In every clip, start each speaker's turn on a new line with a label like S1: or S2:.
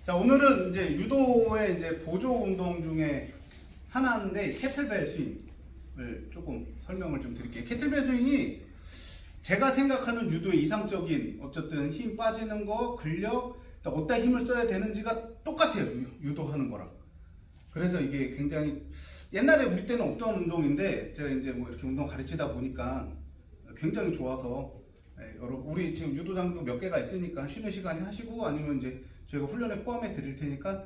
S1: 자, 오늘은 이제 유도의 이제 보조 운동 중에 하나인데 캐틀벨 스윙을 조금 설명을 좀 드릴게요. 캐틀벨 스윙이 제가 생각하는 유도의 이상적인 어쨌든 힘 빠지는 거, 근력, 어디다 힘을 써야 되는지가 똑같아요. 유도하는 거랑. 그래서 이게 굉장히 옛날에 우리 때는 없던 운동인데 제가 이제 뭐 이렇게 운동 가르치다 보니까 굉장히 좋아서 우리 지금 유도장도 몇 개가 있으니까 쉬는 시간에 하시고 아니면 이제 저희가 훈련에 포함해 드릴 테니까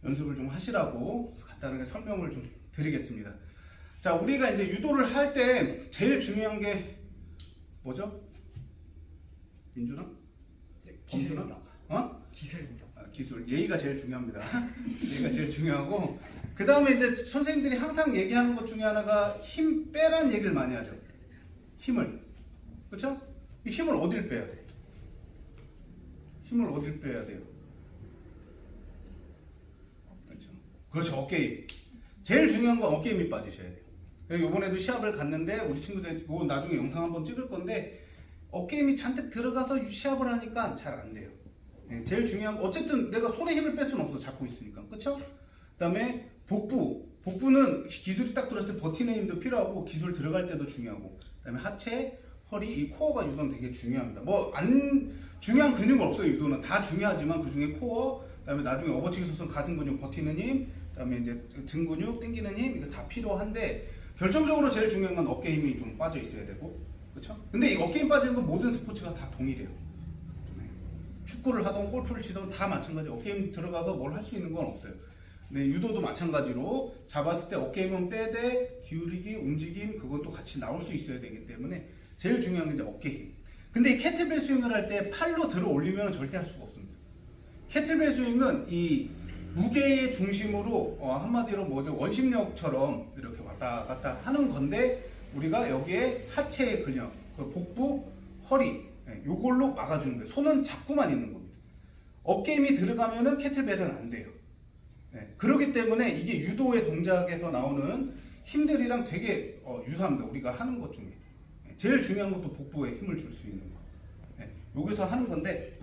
S1: 연습을 좀 하시라고 간단하게 설명을 좀 드리겠습니다. 자, 우리가 이제 유도를 할 때 제일 중요한 게 뭐죠? 민준아?
S2: 네, 기술입니다. 기술입니다.
S1: 기술. 예의가 제일 중요합니다. 예의가 제일 중요하고 그 다음에 이제 선생님들이 항상 얘기하는 것 중에 하나가 힘 빼란 얘기를 많이 하죠. 힘을. 그렇죠? 이 힘을 어딜 빼야 돼? 힘을 어딜 빼야 돼요? 그렇죠. 어깨 힘. 제일 중요한 건 어깨 힘이 빠지셔야 돼요. 이번에도 시합을 갔는데 우리 친구들 뭐 나중에 영상 한번 찍을 건데 어깨 힘이 잔뜩 들어가서 시합을 하니까 잘 안 돼요. 제일 중요한 건 어쨌든 내가 손에 힘을 뺄 수는 없어. 잡고 있으니까. 그렇죠? 그다음에 복부. 복부는 기술이 딱 들었을 때 버티는 힘도 필요하고 기술 들어갈 때도 중요하고 그다음에 하체, 허리, 이 코어가 유도는 되게 중요합니다. 뭐 안 중요한 근육은 없어요. 유도는 다 중요하지만 그 중에 코어, 그다음에 나중에 업어치기 소선 가슴 근육 버티는 힘, 그다음에 이제 등 근육 당기는 힘 이거 다 필요한데 결정적으로 제일 중요한 건 어깨 힘이 좀 빠져 있어야 되고 그렇죠? 근데 이 어깨 힘 빠지는 건 모든 스포츠가 다 동일해요. 축구를 하던 골프를 치던 다 마찬가지. 어깨 힘 들어가서 뭘 할 수 있는 건 없어요. 네, 유도도 마찬가지로 잡았을 때 어깨 힘은 빼되 기울이기, 움직임 그건 또 같이 나올 수 있어야 되기 때문에 제일 중요한 게 이제 어깨 힘. 근데 이 캐틀벨 스윙을 할 때 팔로 들어 올리면 절대 할 수가 없습니다. 캐틀벨 스윙은 이 무게의 중심으로 한마디로 뭐죠? 원심력처럼 이렇게 왔다 갔다 하는 건데 우리가 여기에 하체의 근력, 복부, 허리 요걸로 막아주는 거예요. 손은 잡고만 있는 겁니다. 어깨 힘이 들어가면은 캐틀벨은 안 돼요. 그렇기 때문에 이게 유도의 동작에서 나오는 힘들이랑 되게 유사합니다. 우리가 하는 것 중에 제일 중요한 것도 복부에 힘을 줄 수 있는 거. 여기서 하는 건데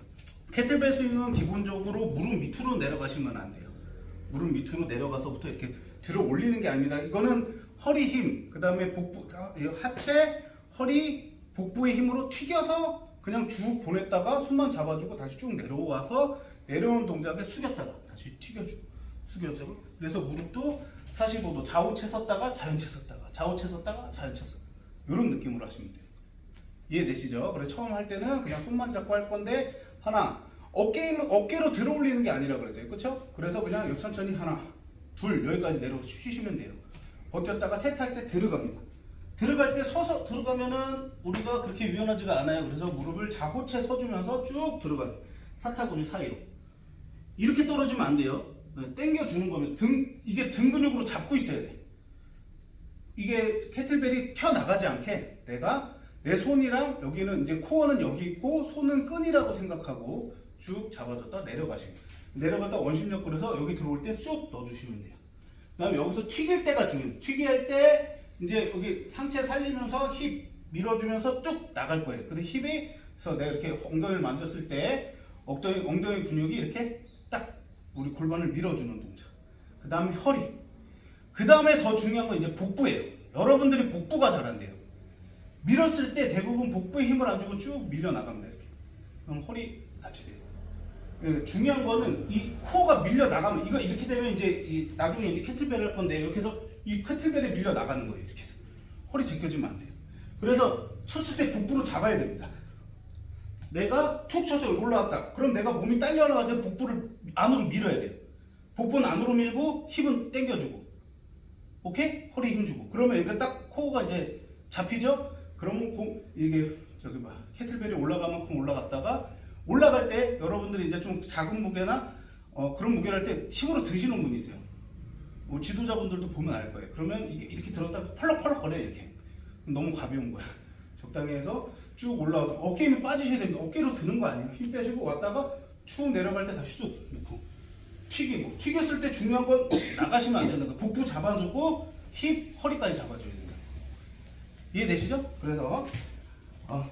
S1: 캐틀벨 스윙은 기본적으로 무릎 밑으로 내려가시면 안 돼요. 무릎 밑으로 내려가서부터 이렇게 들어 올리는 게 아닙니다. 이거는 허리 힘, 그 다음에 복부, 하체, 허리, 복부의 힘으로 튀겨서 그냥 쭉 보냈다가 손만 잡아주고 다시 쭉 내려와서 내려온 동작에 숙였다가 다시 튀겨주고 숙여주고 그래서 무릎도 45도 좌우채 섰다가 자연채 섰다가 좌우채 섰다가 자연채 섰다가 이런 느낌으로 하시면 돼요. 이해되시죠? 그래서 처음 할 때는 그냥 손만 잡고 할 건데 하나 어깨로 들어 올리는 게 아니라 그랬어요. 그렇죠? 그래서 그냥 천천히 하나 둘 여기까지 내려 쉬시면 돼요. 버텼다가 셋 할 때 들어갑니다. 들어갈 때 서서 들어가면은 우리가 그렇게 유연하지가 않아요. 그래서 무릎을 좌우채 서주면서 쭉 들어가요. 사타구니 사이로. 이렇게 떨어지면 안 돼요. 당겨주는 거면 이게 등 근육으로 잡고 있어야 돼. 이게 캐틀벨이 튀어나가지 않게 내가 내 손이랑 여기는 이제 코어는 여기 있고 손은 끈이라고 생각하고 쭉 잡아줬다 내려가시고 내려갔다 원심력 끌어서 여기 들어올 때 쑥 넣어주시면 돼요. 그 다음에 여기서 튀길 때가 중요해요. 튀기할 때 이제 여기 상체 살리면서 힙 밀어주면서 쭉 나갈 거예요. 근데 힙에서 내가 이렇게 엉덩이를 만졌을 때 엉덩이 근육이 이렇게 딱 우리 골반을 밀어주는 동작. 그 다음에 허리. 그 다음에 더 중요한 건 이제 복부예요. 여러분들이 복부가 잘한대요. 밀었을 때 대부분 복부에 힘을 안 주고 쭉 밀려 나갑니다. 이렇게. 그럼 허리 다치세요. 중요한 거는 이 코어가 밀려 나가면 이거 이렇게 되면 이제 나중에 이제 캐틀벨 할 건데 이렇게 해서 이 캐틀벨에 밀려 나가는 거예요. 이렇게 해서 허리 제껴주면 안 돼요. 그래서 쳤을 때 복부로 잡아야 됩니다. 내가 툭 쳐서 올라왔다. 그럼 내가 몸이 딸려 나가서 복부를 안으로 밀어야 돼요. 복부는 안으로 밀고 힙은 당겨주고, 오케이? 허리 힘주고. 그러면 이게 딱 코어가 이제 잡히죠? 그러면 이게 캐틀벨이 올라갈 만큼 올라갔다가 올라갈 때 여러분들이 이제 좀 작은 무게나 그런 무게를 할 때 힘으로 드시는 분이 있어요. 지도자분들도 보면 알 거예요. 그러면 이게 이렇게 들었다가 펄럭펄럭 거려요. 이렇게. 너무 가벼운 거야. 적당히 해서 쭉 올라와서 어깨 힘이 빠지셔야 됩니다. 어깨로 드는 거 아니에요. 힘 빼시고 왔다가 쭉 내려갈 때 다시 쑥 놓고 튀기고 튀겼을 때 중요한 건 나가시면 안 되는 거예요. 복부 잡아주고 힙, 허리까지 잡아줘야 된다. 이해되시죠? 그래서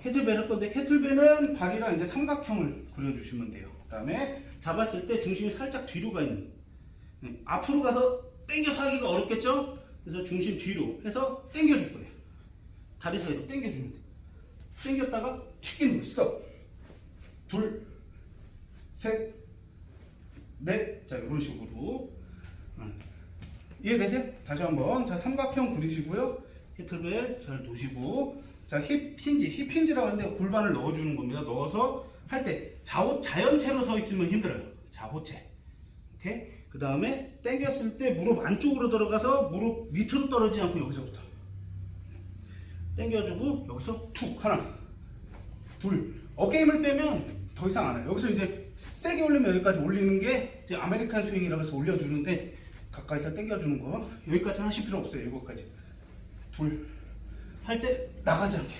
S1: 캐틀벨 할 건데 캐틀벨은 발이랑 이제 삼각형을 그려주시면 돼요. 그 다음에
S3: 잡았을 때 중심이 살짝 뒤로 가 있는. 네, 앞으로 가서 당겨서 하기가 어렵겠죠? 그래서 중심 뒤로 해서 당겨줄 거예요. 다리 사이로 당겨주면 돼. 당겼다가 튀기는 거예요. 스톱. 둘, 셋, 넷. 자, 이런 식으로. 이해되세요? 다시 한번. 자, 삼각형 그리시고요. 캐틀벨 잘 두시고. 자, 힙 힌지라고 하는데 골반을 넣어주는 겁니다. 넣어서 할 때 자연체로 서 있으면 힘들어요. 자호체. 오케이? 그 다음에 당겼을 때 무릎 안쪽으로 들어가서 무릎 밑으로 떨어지지 않고 여기서부터 당겨주고 여기서 툭 하나 둘 어깨 힘을 빼면 더 이상 안 해요. 여기서 이제 세게 올리면 여기까지 올리는 게 이제 아메리칸 스윙이라고 해서 올려주는데 가까이서 당겨주는 거 여기까지 하실 필요 없어요. 이거까지 둘 할 때 나가지 않게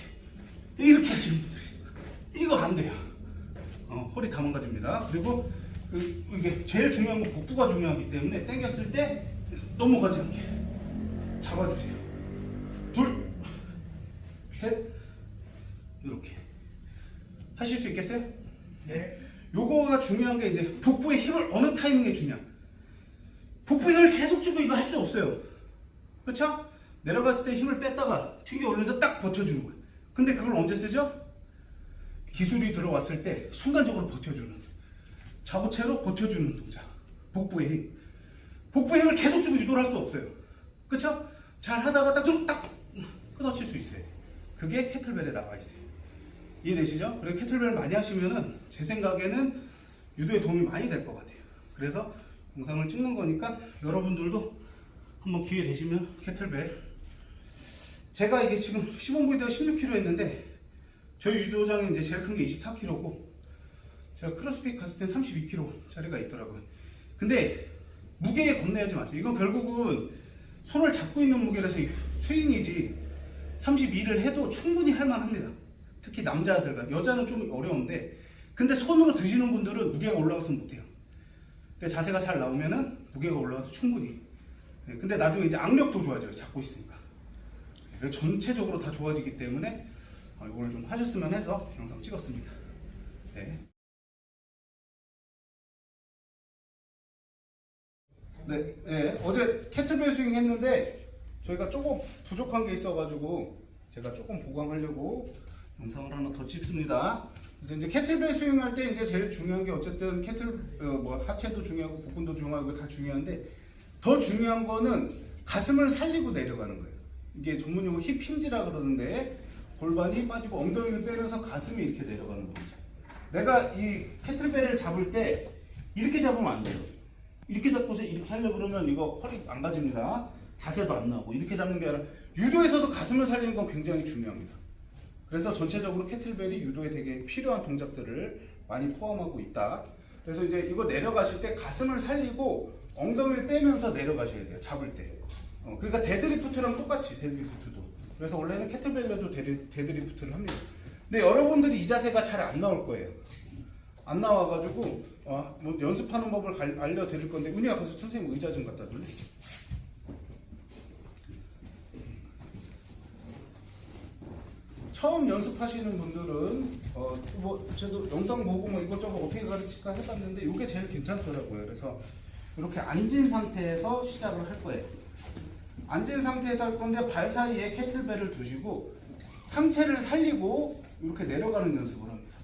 S3: 이렇게 하시는 분들이 있어요. 이거 안 돼요. 허리 다 망가집니다. 그리고 이게 제일 중요한 건 복부가 중요하기 때문에 당겼을 때 넘어가지 않게 잡아주세요. 둘, 셋, 이렇게 하실 수 있겠어요?
S2: 네.
S3: 요거가 중요한 게 이제 복부의 힘을 어느 타이밍에 주냐. 복부 힘을 계속 주고 이거 할 수 없어요. 그렇죠? 내려갔을 때 힘을 뺐다가 튕겨 올려서 딱 버텨주는 거예요. 근데 그걸 언제 쓰죠? 기술이 들어왔을 때 순간적으로 버텨주는 자고체로 버텨주는 동작. 복부의 힘. 복부의 힘을 계속 주고 유도를 할 수 없어요. 그쵸? 잘 하다가 딱 끊어칠 수 있어요. 그게 캐틀벨에 나와 있어요. 이해되시죠? 그리고 캐틀벨 많이 하시면은 제 생각에는 유도에 도움이 많이 될 것 같아요. 그래서 영상을 찍는 거니까 여러분들도 한번 기회 되시면 캐틀벨. 제가 이게 지금 시범 부위대가 16kg 했는데 저희 유도장에 이제 제일 큰 게 24kg고 제가 크로스핏 갔을 땐 32kg짜리가 있더라고요. 근데 무게에 겁내지 마세요. 이건 결국은 손을 잡고 있는 무게라서 스윙이지 32를 해도 충분히 할만합니다. 특히 남자들과 여자는 좀 어려운데 근데 손으로 드시는 분들은 무게가 올라가서 못해요. 근데 자세가 잘 나오면은 무게가 올라가도 충분히. 근데 나중에 이제 악력도 좋아져요. 잡고 있으니까. 그래서 전체적으로 다 좋아지기 때문에 이걸 좀 하셨으면 해서 영상 찍었습니다. 네. 네, 어제 캐틀벨 스윙 했는데 저희가 조금 부족한 게 있어가지고 제가 조금 보강하려고 영상을 하나 더 찍습니다. 그래서 이제 캐틀벨 스윙 할 때 이제 제일 중요한 게 어쨌든 하체도 중요하고 복근도 중요하고 다 중요한데 더 중요한 거는 가슴을 살리고 내려가는 거예요. 이게 전문용어 힙 힌지라 그러는데 골반이 빠지고 엉덩이를 빼면서 가슴이 이렇게 내려가는 동작. 내가 이 캐틀벨을 잡을 때 이렇게 잡으면 안 돼요. 이렇게 잡고서 이렇게 하려고 그러면 이거 허리 망가집니다. 자세도 안 나오고 이렇게 잡는 게 아니라 유도에서도 가슴을 살리는 건 굉장히 중요합니다. 그래서 전체적으로 캐틀벨이 유도에 되게 필요한 동작들을 많이 포함하고 있다. 그래서 이제 이거 내려가실 때 가슴을 살리고 엉덩이를 빼면서 내려가셔야 돼요. 잡을 때. 그러니까 데드리프트랑 똑같이 데드리프트도. 그래서 원래는 캐틀벨에도 데드리프트를 합니다. 근데 여러분들이 이 자세가 잘 안 나올 거예요. 안 나와가지고 뭐 연습하는 법을 알려드릴 건데 은희야 가서 선생님 의자 좀 갖다 줄래? 처음 연습하시는 분들은 저도 영상 보고 뭐 이것저것 어떻게 가르칠까 해봤는데 이게 제일 괜찮더라고요. 그래서 이렇게 앉은 상태에서 시작을 할 거예요. 앉은 상태에서 할 건데 발 사이에 캐틀벨을 두시고 상체를 살리고 이렇게 내려가는 연습을 합니다.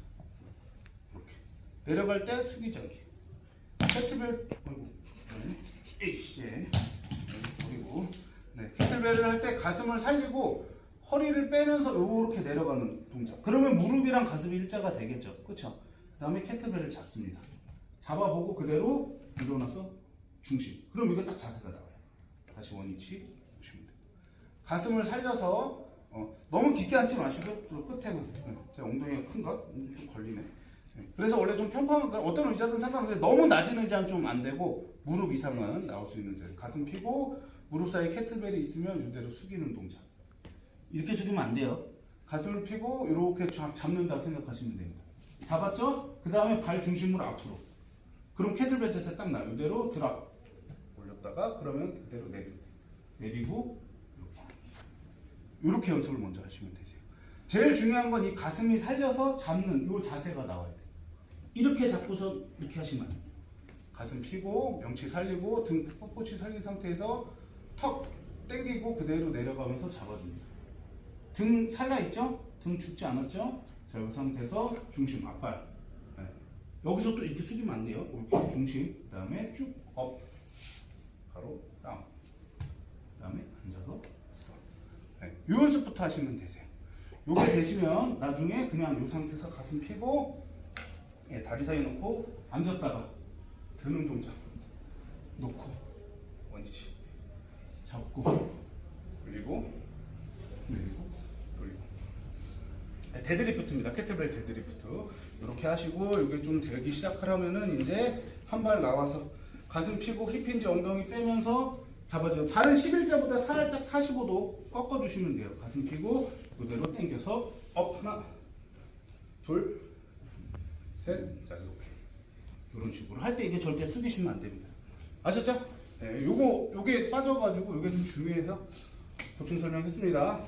S3: 이렇게 내려갈 때 숙이지 않게 캐틀벨 그리고 캐틀벨을 할 때 가슴을 살리고 허리를 빼면서 이렇게 내려가는 동작. 그러면 무릎이랑 가슴이 일자가 되겠죠. 그렇죠? 그 다음에 캐틀벨을 잡습니다. 잡아보고 그대로 일어나서 중심. 그럼 이거 딱 자세가 나와요. 다시 원위치 보시면 돼요. 가슴을 살려서 너무 깊게 앉지 마시고 또 끝에만. 제 엉덩이가 큰가? 좀 걸리네. 그래서 원래 좀 평평한 어떤 의자든 상관없는데 너무 낮은 의자는 좀 안 되고 무릎 이상은 나올 수 있는 자세. 가슴 펴고 무릎 사이에 캐틀벨이 있으면 이대로 숙이는 동작. 이렇게 숙이면 안 돼요. 가슴을 펴고 이렇게 잡는다 생각하시면 됩니다. 잡았죠? 그 다음에 발 중심으로 앞으로. 그럼 캐틀벨 자세 딱 나요. 이대로 드랍 올렸다가 그러면 그대로 내리고 이렇게 연습을 먼저 하시면 되세요. 제일 중요한 건 이 가슴이 살려서 잡는 이 자세가 나와야 돼요. 이렇게 잡고서 이렇게 하시면 안 돼요.
S1: 가슴 펴고 명치 살리고 등 뻣뻣이 살린 상태에서 턱 당기고 그대로 내려가면서 잡아줍니다. 등 살려있죠? 등 죽지 않았죠? 자, 이 상태에서 중심 앞발. 네. 여기서 또 이렇게 숙이면 안 돼요. 이렇게 중심. 그 다음에 쭉 업. 바로 다운. 그 다음에 앉아서 스톱. 네. 요 연습부터 하시면 되세요. 요게 되시면 나중에 그냥 이 상태에서 가슴 펴고 예, 다리 사이 놓고 앉았다가 드는 동작 놓고 원위치 잡고 올리고 올리고 올리고 네, 데드리프트입니다. 캐틀벨 데드리프트 이렇게 하시고 이게 좀 되기 시작하려면은 이제 한 발 나와서 가슴 펴고 힙힌지 엉덩이 빼면서 잡아줘요. 발은 11자보다 살짝 45도 꺾어주시면 돼요. 가슴 펴고 그대로 당겨서 업 하나 둘 셋, 자 이렇게 이런 식으로 할 때 이게 절대 숙이시면 안 됩니다. 아셨죠? 네, 요게 빠져가지고 요게 좀 중요해서 보충 설명했습니다.